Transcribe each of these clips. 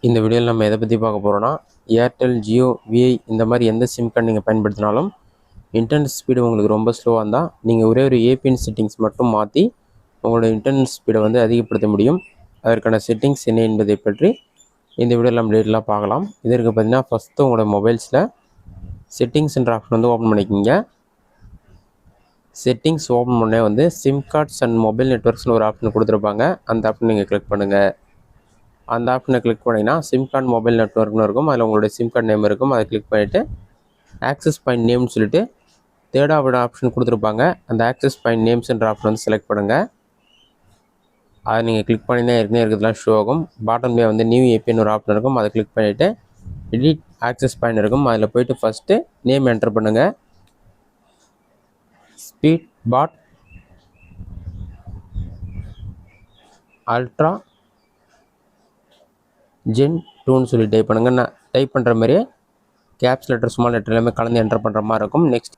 இந்த வீடியோவில் நம்ம எதை பற்றி பார்க்க போகிறோன்னா, ஏர்டெல், ஜியோ, விஐ இந்த மாதிரி எந்த சிம் கார்டு நீங்கள் பயன்படுத்தினாலும் இன்டர்நெட் ஸ்பீடு உங்களுக்கு ரொம்ப ஸ்லோவாக இருந்தால் நீங்கள் ஒரே ஒரு ஏபிஎன் செட்டிங்ஸ் மட்டும் மாற்றி உங்களோட இன்டர்நெட் ஸ்பீடை வந்து அதிகப்படுத்த முடியும். அதற்கான செட்டிங்ஸ் என்ன என்பதை பற்றி இந்த வீடியோவில் நம்ம டீட்டெயிலாக பார்க்கலாம். இதற்கு பார்த்தீங்கன்னா ஃபஸ்ட்டு உங்களோட மொபைல்ஸில் செட்டிங்ஸ்ன்ற ஆப்ஷன் வந்து ஓப்பன் பண்ணிக்கிங்க. செட்டிங்ஸ் ஓப்பன் பண்ணே வந்து சிம் கார்ட்ஸ் அண்ட் மொபைல் நெட்ஒர்க்ஸ்னு ஒரு ஆப்ஷன் கொடுத்துருப்பாங்க. அந்த ஆப்ஷன் நீங்கள் கிளிக் பண்ணுங்கள். அந்த ஆப்ஷனை கிளிக் பண்ணிங்கன்னா சிம் கார்டு மொபைல் நெட்ஒர்க்னு இருக்கும். அதில் உங்களுடைய சிம் கார்டு நேம் இருக்கும். அதை கிளிக் பண்ணிவிட்டு ஆக்சஸ் பாயிண்ட் நேம்னு சொல்லிட்டு தேர்டாவது ஆப்ஷன் கொடுத்துருப்பாங்க. அந்த ஆக்சஸ் பாயிண்ட் நேம்ஸ்ன்ற ஆப்ஷன் வந்து செலக்ட் பண்ணுங்கள். அதை நீங்கள் கிளிக் பண்ணினா ஏற்கனவே இருக்கிறதுலாம் ஷோ ஆகும். பாட்டம்லேயே வந்து நியூ ஏபிஎன் ஒரு ஆப்ஷன் இருக்கும். அதை கிளிக் பண்ணிவிட்டு எடிட் ஆக்சஸ் பாயிண்ட் இருக்கும். அதில் போய்ட்டு ஃபஸ்ட்டு நேம் என்டர் பண்ணுங்கள். ஸ்பீட் பாட் அல்ட்ரா ஜென் 2ன்னு சொல்லி டைப் பண்ணுங்கள். நான் டைப் பண்ணுற மாதிரியே கேப்ஸ் லெட்டர் ஸ்மால் லெட்டர் எல்லாமே கலந்து என்டர் பண்ணுற மாதிரி இருக்கும். நெக்ஸ்ட்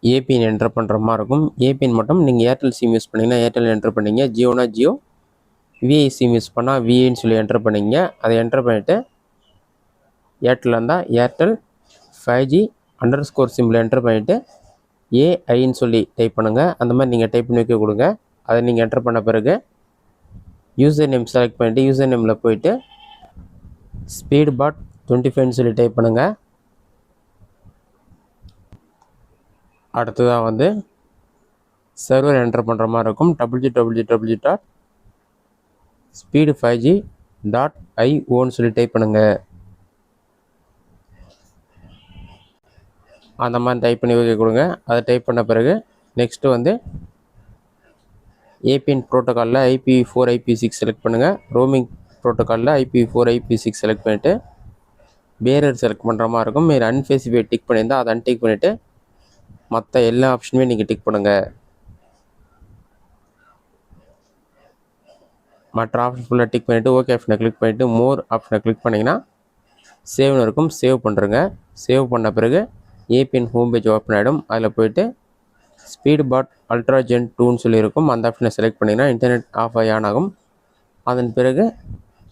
ஏபிஎன் என்டர் பண்ணுற மாதிரி இருக்கும். ஏபிஎன் மட்டும் நீங்கள் ஏர்டெல் சிம் யூஸ் பண்ணிங்கன்னா ஏர்டெல் என்டர் பண்ணிங்க, Jeona Jio, VI sim use பண்ணால் விஐன்னு சொல்லி என்டர் பண்ணிங்க. அதை என்டர் பண்ணிவிட்டு ஏர்டெல் இருந்தால் ஏர்டெல் 5G _ சிம்பிள் என்டர் பண்ணிவிட்டு ஏஐன்னு சொல்லி டைப் பண்ணுங்கள். அந்த மாதிரி நீங்கள் டைப் பண்ணி வைக்க கொடுங்க. அதை நீங்கள் என்டர் பண்ண பிறகு யூசர் நேம் செலக்ட் பண்ணிவிட்டு யூசர் நேமில் போயிட்டு ஸ்பீட் பாட் 25ன்னு சொல்லி டைப் பண்ணுங்கள். அடுத்ததாக வந்து சர்வர் என்டர் பண்ணுற மாதிரி இருக்கும். www.speed5g.ioன்னு சொல்லி டைப் பண்ணுங்கள். அந்த மாதிரி டைப் பண்ணி வைக்க கொடுங்க. அதை டைப் பண்ண பிறகு நெக்ஸ்ட்டு வந்து ஏபிஎன் ப்ரோட்டோக்காலில் IPv4 IPv6 செலக்ட் பண்ணுங்கள். ரோமிங் ப்ரோட்டோக்காலில் IPv4 IPv6 செலக்ட் பண்ணிவிட்டு பேரர் செலக்ட் பண்ணுற மாதிரி இருக்கும். మీరు அன்ஸ்பெசிஃபைட் டிக் பண்ணியிருந்தால் அதை அன்டிக் பண்ணிவிட்டு மற்ற எல்லா ஆப்ஷனுமே நீங்கள் டிக் பண்ணுங்கள். மற்ற ஆப்ஷன் ஃபுல்லாக டிக் பண்ணிவிட்டு ஓகே ஆப்ஷனை கிளிக் பண்ணிவிட்டு மோர் ஆப்ஷனை கிளிக் பண்ணிங்கன்னா சேவ்னு இருக்கும். சேவ் பண்ணுறங்க. சேவ் பண்ண பிறகு ஏபிஎன் ஹோம் பேஜ் ஓப்பன் ஆகிடும். அதில் போய்ட்டு ஸ்பீட் பாட் அல்ட்ரா ஜென் 2ன்னு சொல்லியிருக்கும். அந்த ஆப்ஷனை செலக்ட் பண்ணிங்கன்னா இன்டர்நெட் ஆஃப் ஆன் ஆகும். அதன் பிறகு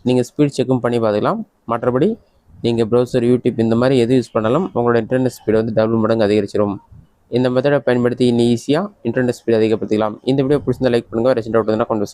நீங்கள் ஸ்பீட் செக்கும் பண்ணி பார்த்துக்கலாம். மற்றபடி நீங்கள் ப்ரௌசர், யூடியூப் இந்த மாதிரி எது யூஸ் பண்ணாலும் உங்களோட இன்டர்நெட் ஸ்பீடு வந்து டபுள் மடங்கு அதிகரிச்சிடும். இந்த மெத்தடை பயன்படுத்தி இன்னும் ஈஸியாக இன்டர்நெட் ஸ்பீட் அதிகப்படுத்திக்கலாம். இந்த வீடியோ பிடிச்சிருந்தா லைக் பண்ணுங்கள். ரெசிடென்ட் அவுட் கொண்டு